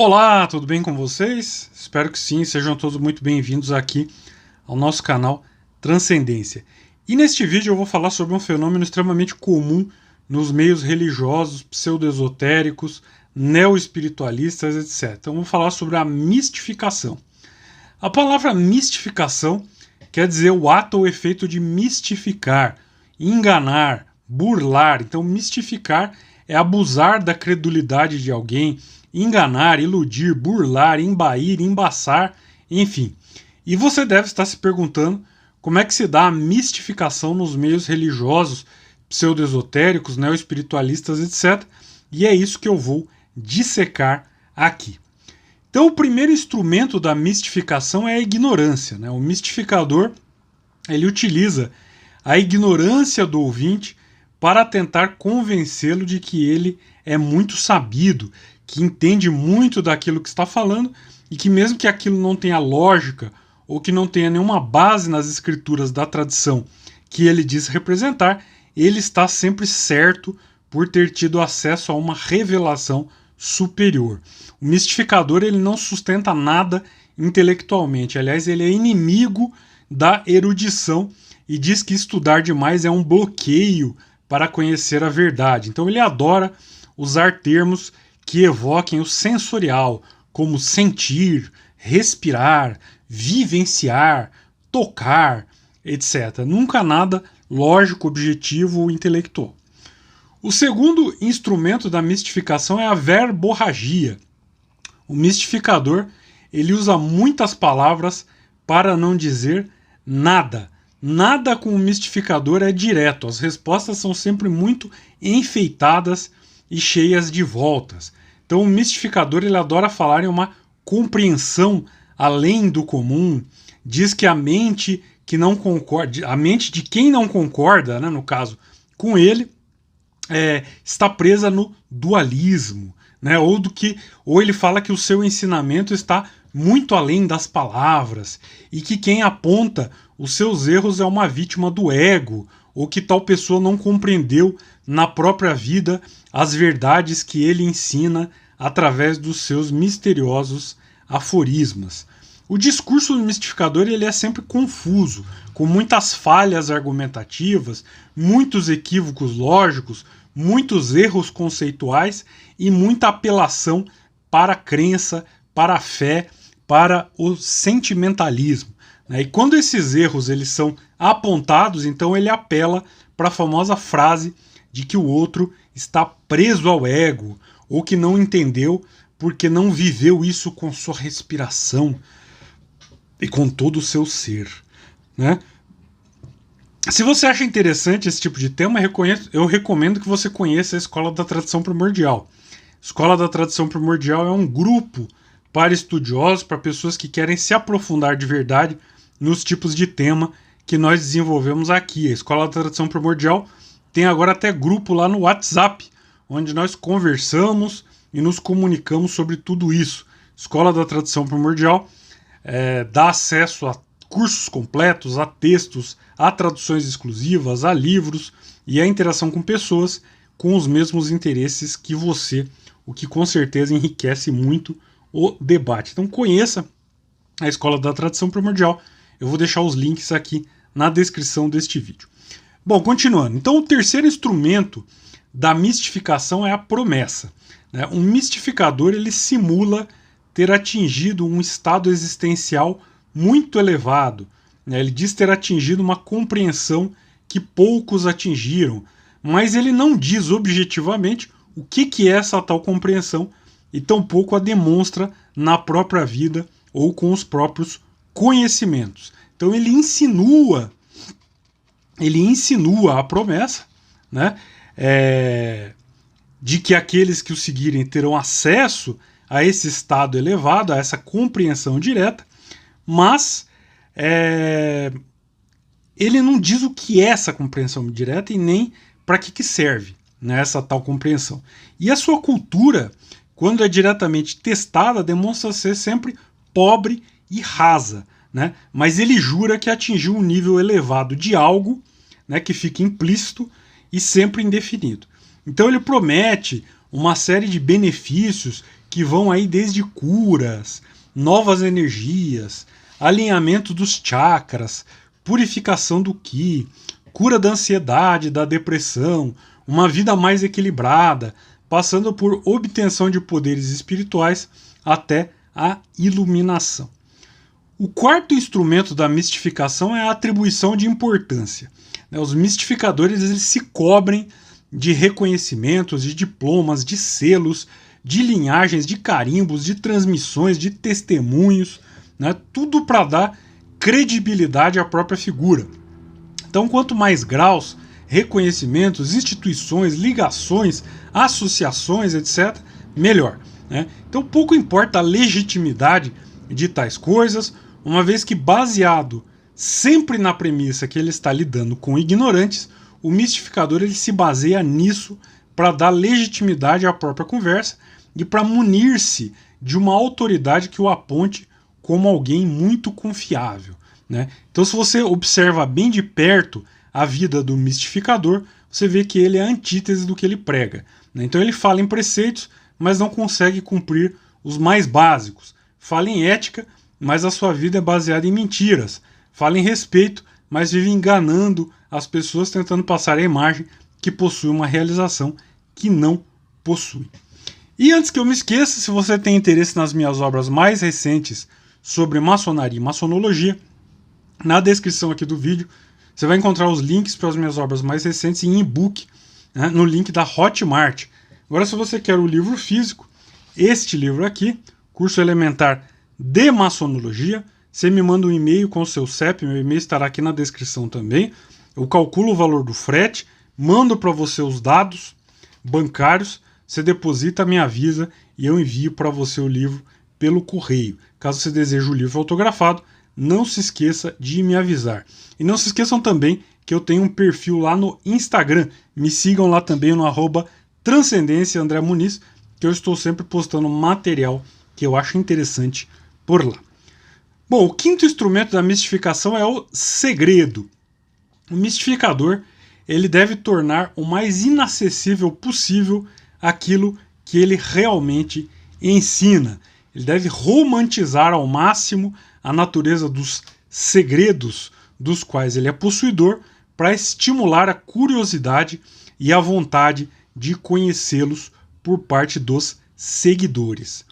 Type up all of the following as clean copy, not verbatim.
Olá, tudo bem com vocês? Espero que sim, sejam todos muito bem-vindos aqui ao nosso canal Transcendência. E neste vídeo eu vou falar sobre um fenômeno extremamente comum nos meios religiosos, pseudo-esotéricos, neo-espiritualistas, etc. Então eu vou falar sobre a mistificação. A palavra mistificação quer dizer o ato ou efeito de mistificar, enganar, burlar. Então mistificar é abusar da credulidade de alguém, enganar, iludir, burlar, embair, embaçar, enfim. E você deve estar se perguntando como é que se dá a mistificação nos meios religiosos, pseudo-esotéricos, neo-espiritualistas, etc. E é isso que eu vou dissecar aqui. Então o primeiro instrumento da mistificação é a ignorância, né? O mistificador ele utiliza a ignorância do ouvinte para tentar convencê-lo de que ele é muito sabido, que entende muito daquilo que está falando e que mesmo que aquilo não tenha lógica ou que não tenha nenhuma base nas escrituras da tradição que ele diz representar, ele está sempre certo por ter tido acesso a uma revelação superior. O mistificador ele não sustenta nada intelectualmente, aliás, ele é inimigo da erudição e diz que estudar demais é um bloqueio para conhecer a verdade. Então ele adora usar termos que evoquem o sensorial, como sentir, respirar, vivenciar, tocar, etc. Nunca nada lógico, objetivo ou intelectual. O segundo instrumento da mistificação é a verborragia. O mistificador ele usa muitas palavras para não dizer nada. Nada com o mistificador é direto. As respostas são sempre muito enfeitadas e cheias de voltas. Então o mistificador ele adora falar em uma compreensão além do comum. Diz que a mente que não concorda, a mente de quem não concorda, né, no caso, com ele, está presa no dualismo, né? Ou ele fala que o seu ensinamento está muito além das palavras e que quem aponta os seus erros é uma vítima do ego, ou que tal pessoa não compreendeu na própria vida as verdades que ele ensina através dos seus misteriosos aforismas. O discurso do mistificador ele é sempre confuso, com muitas falhas argumentativas, muitos equívocos lógicos, muitos erros conceituais e muita apelação para a crença, para a fé, para o sentimentalismo. E quando esses erros eles são apontados, então ele apela para a famosa frase de que o outro está preso ao ego, ou que não entendeu porque não viveu isso com sua respiração e com todo o seu ser, né? Se você acha interessante esse tipo de tema, eu recomendo que você conheça a Escola da Tradição Primordial. Escola da Tradição Primordial é um grupo para estudiosos, para pessoas que querem se aprofundar de verdade nos tipos de tema que nós desenvolvemos aqui. A Escola da Tradição Primordial tem agora até grupo lá no WhatsApp, onde nós conversamos e nos comunicamos sobre tudo isso. Escola da Tradição Primordial dá acesso a cursos completos, a textos, a traduções exclusivas, a livros e a interação com pessoas com os mesmos interesses que você, o que com certeza enriquece muito o debate. Então conheça a Escola da Tradição Primordial. Eu vou deixar os links aqui na descrição deste vídeo. Bom, continuando. Então o terceiro instrumento da mistificação é a promessa, né? Um mistificador ele simula ter atingido um estado existencial muito elevado, né? Ele diz ter atingido uma compreensão que poucos atingiram, mas ele não diz objetivamente o que é essa tal compreensão e tampouco a demonstra na própria vida ou com os próprios conhecimentos. Então ele insinua a promessa, né? De que aqueles que o seguirem terão acesso a esse estado elevado, a essa compreensão direta, mas ele não diz o que é essa compreensão direta e nem para que serve, né, essa tal compreensão. E a sua cultura, quando é diretamente testada, demonstra ser sempre pobre e rasa, né? Mas ele jura que atingiu um nível elevado de algo, né, que fica implícito e sempre indefinido. Então ele promete uma série de benefícios que vão aí desde curas, novas energias, alinhamento dos chakras, purificação do Ki, cura da ansiedade, da depressão, uma vida mais equilibrada, passando por obtenção de poderes espirituais até a iluminação. O quarto instrumento da mistificação é a atribuição de importância. Os mistificadores eles se cobrem de reconhecimentos, de diplomas, de selos, de linhagens, de carimbos, de transmissões, de testemunhos, né? Tudo para dar credibilidade à própria figura. Então, quanto mais graus, reconhecimentos, instituições, ligações, associações, etc., melhor, né? Então, pouco importa a legitimidade de tais coisas, uma vez que, baseado sempre na premissa que ele está lidando com ignorantes, o mistificador ele se baseia nisso para dar legitimidade à própria conversa e para munir-se de uma autoridade que o aponte como alguém muito confiável, né? Então, se você observa bem de perto a vida do mistificador, você vê que ele é a antítese do que ele prega, né? Então, ele fala em preceitos, mas não consegue cumprir os mais básicos. Fala em ética, mas a sua vida é baseada em mentiras. Fala em respeito, mas vive enganando as pessoas, tentando passar a imagem que possui uma realização que não possui. E antes que eu me esqueça, se você tem interesse nas minhas obras mais recentes sobre maçonaria e maçonologia, na descrição aqui do vídeo você vai encontrar os links para as minhas obras mais recentes em e-book, né, no link da Hotmart. Agora, se você quer o livro físico, este livro aqui, Curso Elementar de Maçonologia, você me manda um e-mail com o seu CEP, meu e-mail estará aqui na descrição também. Eu calculo o valor do frete, mando para você os dados bancários, você deposita, me avisa e eu envio para você o livro pelo correio. Caso você deseje o livro autografado, não se esqueça de me avisar. E não se esqueçam também que eu tenho um perfil lá no Instagram. Me sigam lá também no @Transcendência André Muniz, que eu estou sempre postando material que eu acho interessante por lá. Bom, o quinto instrumento da mistificação é o segredo. O mistificador ele deve tornar o mais inacessível possível aquilo que ele realmente ensina. Ele deve romantizar ao máximo a natureza dos segredos dos quais ele é possuidor para estimular a curiosidade e a vontade de conhecê-los por parte dos seguidores.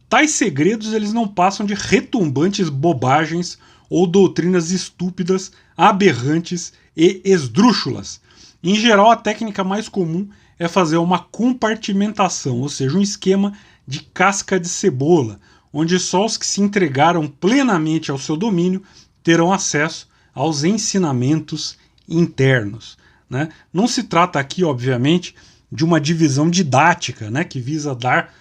Tais segredos eles não passam de retumbantes bobagens ou doutrinas estúpidas, aberrantes e esdrúxulas. Em geral, a técnica mais comum é fazer uma compartimentação, ou seja, um esquema de casca de cebola, onde só os que se entregaram plenamente ao seu domínio terão acesso aos ensinamentos internos, né? Não se trata aqui, obviamente, de uma divisão didática, né, que visa dar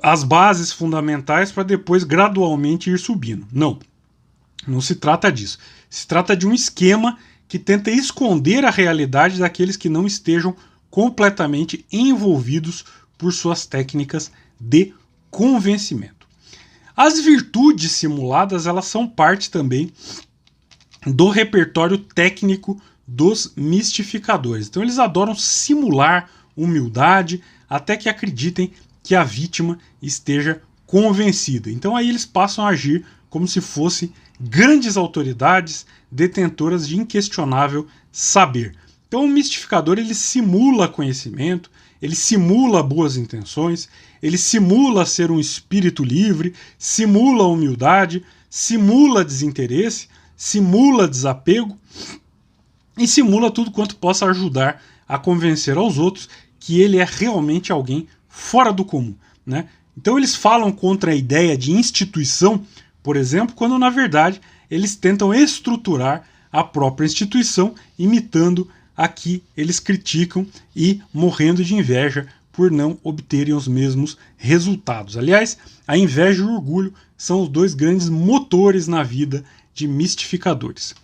as bases fundamentais para depois gradualmente ir subindo. Não se trata disso. Se trata de um esquema que tenta esconder a realidade daqueles que não estejam completamente envolvidos por suas técnicas de convencimento. As virtudes simuladas elas são parte também do repertório técnico dos mistificadores. Então eles adoram simular humildade até que acreditem que a vítima esteja convencida. Então aí eles passam a agir como se fossem grandes autoridades detentoras de inquestionável saber. Então o mistificador ele simula conhecimento, ele simula boas intenções, ele simula ser um espírito livre, simula humildade, simula desinteresse, simula desapego e simula tudo quanto possa ajudar a convencer aos outros que ele é realmente alguém fora do comum, né? Então eles falam contra a ideia de instituição, por exemplo, quando na verdade eles tentam estruturar a própria instituição, imitando a que eles criticam e morrendo de inveja por não obterem os mesmos resultados. Aliás, a inveja e o orgulho são os dois grandes motores na vida de mistificadores.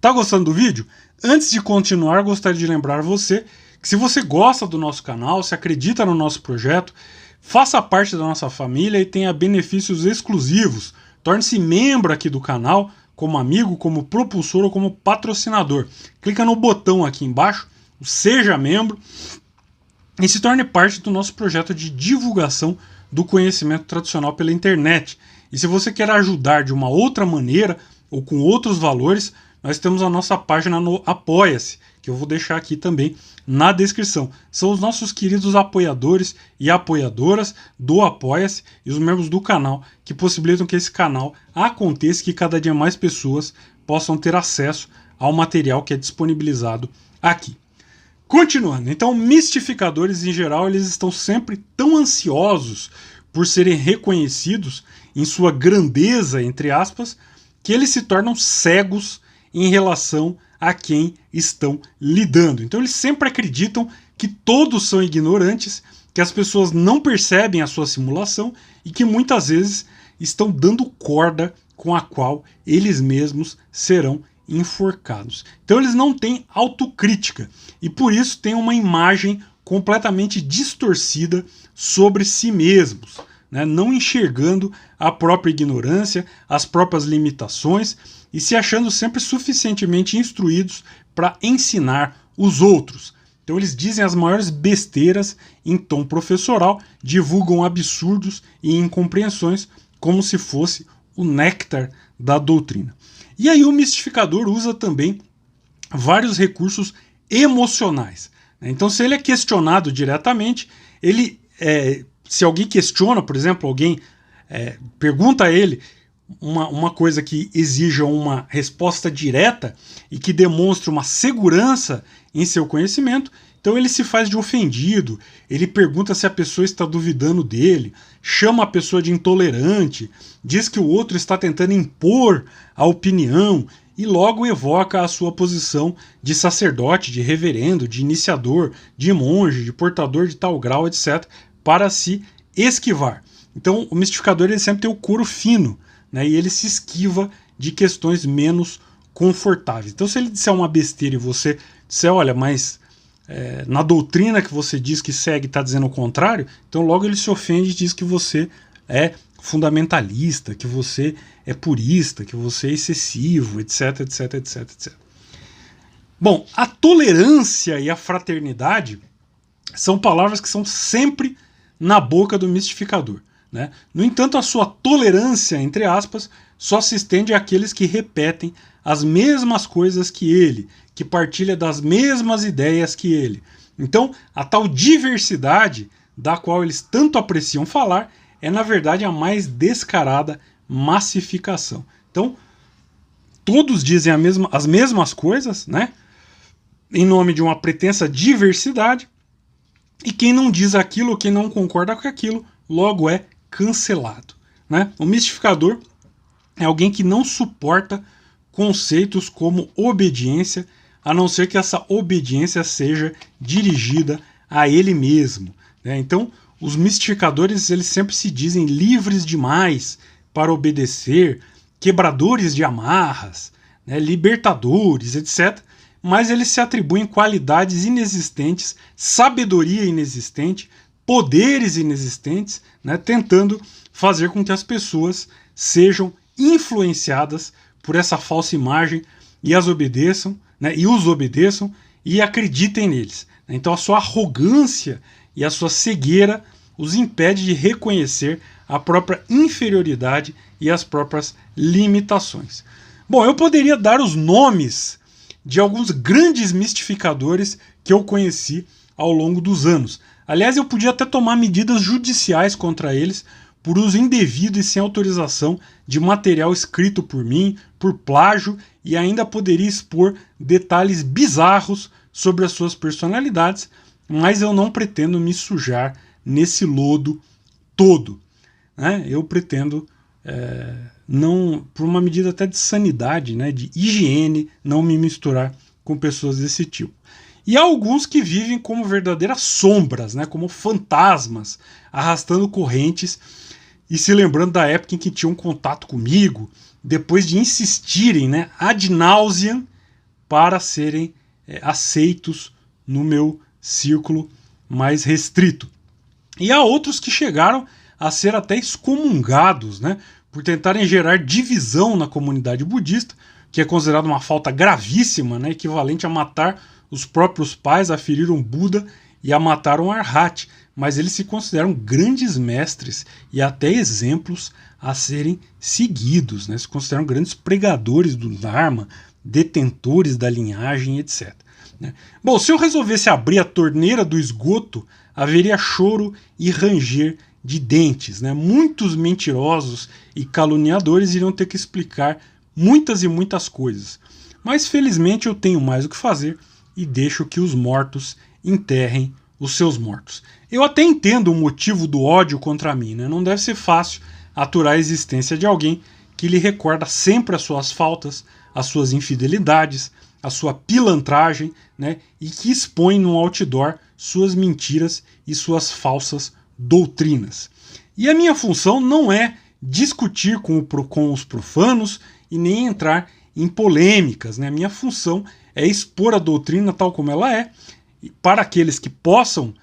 Tá gostando do vídeo? Antes de continuar, gostaria de lembrar você que se você gosta do nosso canal, se acredita no nosso projeto, faça parte da nossa família e tenha benefícios exclusivos. Torne-se membro aqui do canal, como amigo, como propulsor ou como patrocinador. Clica no botão aqui embaixo, Seja Membro, e se torne parte do nosso projeto de divulgação do conhecimento tradicional pela internet. E se você quer ajudar de uma outra maneira ou com outros valores, nós temos a nossa página no Apoia-se, que eu vou deixar aqui também na descrição. São os nossos queridos apoiadores e apoiadoras do Apoia-se e os membros do canal que possibilitam que esse canal aconteça e que cada dia mais pessoas possam ter acesso ao material que é disponibilizado aqui. Continuando, então, mistificadores em geral, eles estão sempre tão ansiosos por serem reconhecidos em sua grandeza, entre aspas, que eles se tornam cegos em relação a quem estão lidando. Então eles sempre acreditam que todos são ignorantes, que as pessoas não percebem a sua simulação e que muitas vezes estão dando corda com a qual eles mesmos serão enforcados. Então eles não têm autocrítica e por isso têm uma imagem completamente distorcida sobre si mesmos, né? Não enxergando a própria ignorância, as próprias limitações e se achando sempre suficientemente instruídos para ensinar os outros. Então eles dizem as maiores besteiras em tom professoral, divulgam absurdos e incompreensões como se fosse o néctar da doutrina. E aí o mistificador usa também vários recursos emocionais. Então se ele é questionado diretamente, se alguém questiona, por exemplo, alguém pergunta a ele uma coisa que exija uma resposta direta e que demonstre uma segurança em seu conhecimento, então ele se faz de ofendido, ele pergunta se a pessoa está duvidando dele, chama a pessoa de intolerante, diz que o outro está tentando impor a opinião e logo evoca a sua posição de sacerdote, de reverendo, de iniciador, de monge, de portador de tal grau, etc., para se esquivar. Então o mistificador ele sempre tem o couro fino, né, e ele se esquiva de questões menos confortáveis. Então se ele disser uma besteira e você disser, olha, mas na doutrina que você diz que segue está dizendo o contrário, então logo ele se ofende e diz que você é fundamentalista, que você é purista, que você é excessivo, etc, etc, etc, etc. Bom, a tolerância e a fraternidade são palavras que são sempre na boca do mistificador, né? No entanto, a sua tolerância, entre aspas, só se estende àqueles que repetem as mesmas coisas que ele, que partilha das mesmas ideias que ele. Então, a tal diversidade da qual eles tanto apreciam falar é, na verdade, a mais descarada massificação. Então, todos dizem as mesmas coisas, né? Em nome de uma pretensa diversidade, e quem não diz aquilo, quem não concorda com aquilo, logo é cancelado, né? O mistificador é alguém que não suporta conceitos como obediência, a não ser que essa obediência seja dirigida a ele mesmo, né? Então, os mistificadores eles sempre se dizem livres demais para obedecer, quebradores de amarras, né? Libertadores, etc., mas eles se atribuem qualidades inexistentes, sabedoria inexistente, poderes inexistentes, né, tentando fazer com que as pessoas sejam influenciadas por essa falsa imagem e as obedeçam, né, e os obedeçam e acreditem neles. Então a sua arrogância e a sua cegueira os impede de reconhecer a própria inferioridade e as próprias limitações. Bom, eu poderia dar os nomes de alguns grandes mistificadores que eu conheci ao longo dos anos. Aliás, eu podia até tomar medidas judiciais contra eles por uso indevido e sem autorização de material escrito por mim, por plágio, e ainda poderia expor detalhes bizarros sobre as suas personalidades, mas eu não pretendo me sujar nesse lodo todo, né? Eu pretendo, não, por uma medida até de sanidade, né, de higiene, não me misturar com pessoas desse tipo. E há alguns que vivem como verdadeiras sombras, né, como fantasmas, arrastando correntes e se lembrando da época em que tinham contato comigo, depois de insistirem, né, ad nauseam, para serem aceitos no meu círculo mais restrito. E há outros que chegaram a ser até excomungados, né, por tentarem gerar divisão na comunidade budista, que é considerado uma falta gravíssima, né, equivalente a matar os próprios pais, a ferir um Buda e a mataram Arhat, mas eles se consideram grandes mestres e até exemplos a serem seguidos, né? Se consideram grandes pregadores do Dharma, detentores da linhagem, etc. Bom, se eu resolvesse abrir a torneira do esgoto, haveria choro e ranger de dentes, né? Muitos mentirosos e caluniadores iriam ter que explicar muitas e muitas coisas. Mas felizmente eu tenho mais o que fazer e deixo que os mortos enterrem os seus mortos. Eu até entendo o motivo do ódio contra mim, né? Não deve ser fácil aturar a existência de alguém que lhe recorda sempre as suas faltas, as suas infidelidades, a sua pilantragem, né? E que expõe no outdoor suas mentiras e suas falsas doutrinas. E a minha função não é discutir com os profanos e nem entrar em polêmicas, né? A minha função é expor a doutrina tal como ela é, para aqueles que possam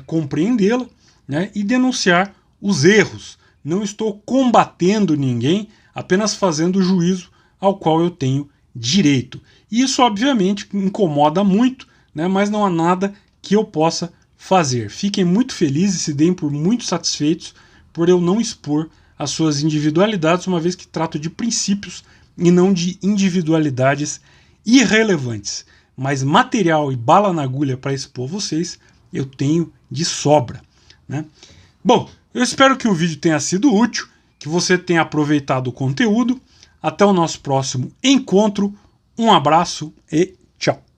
compreendê-la, né? E denunciar os erros. Não estou combatendo ninguém, apenas fazendo o juízo ao qual eu tenho direito. Isso obviamente incomoda muito, né? Mas não há nada que eu possa fazer. Fiquem muito felizes, se deem por muito satisfeitos por eu não expor as suas individualidades, uma vez que trato de princípios e não de individualidades irrelevantes. Mas material e bala na agulha para expor vocês, eu tenho de sobra, né? Bom, eu espero que o vídeo tenha sido útil, que você tenha aproveitado o conteúdo. Até o nosso próximo encontro. Um abraço e tchau!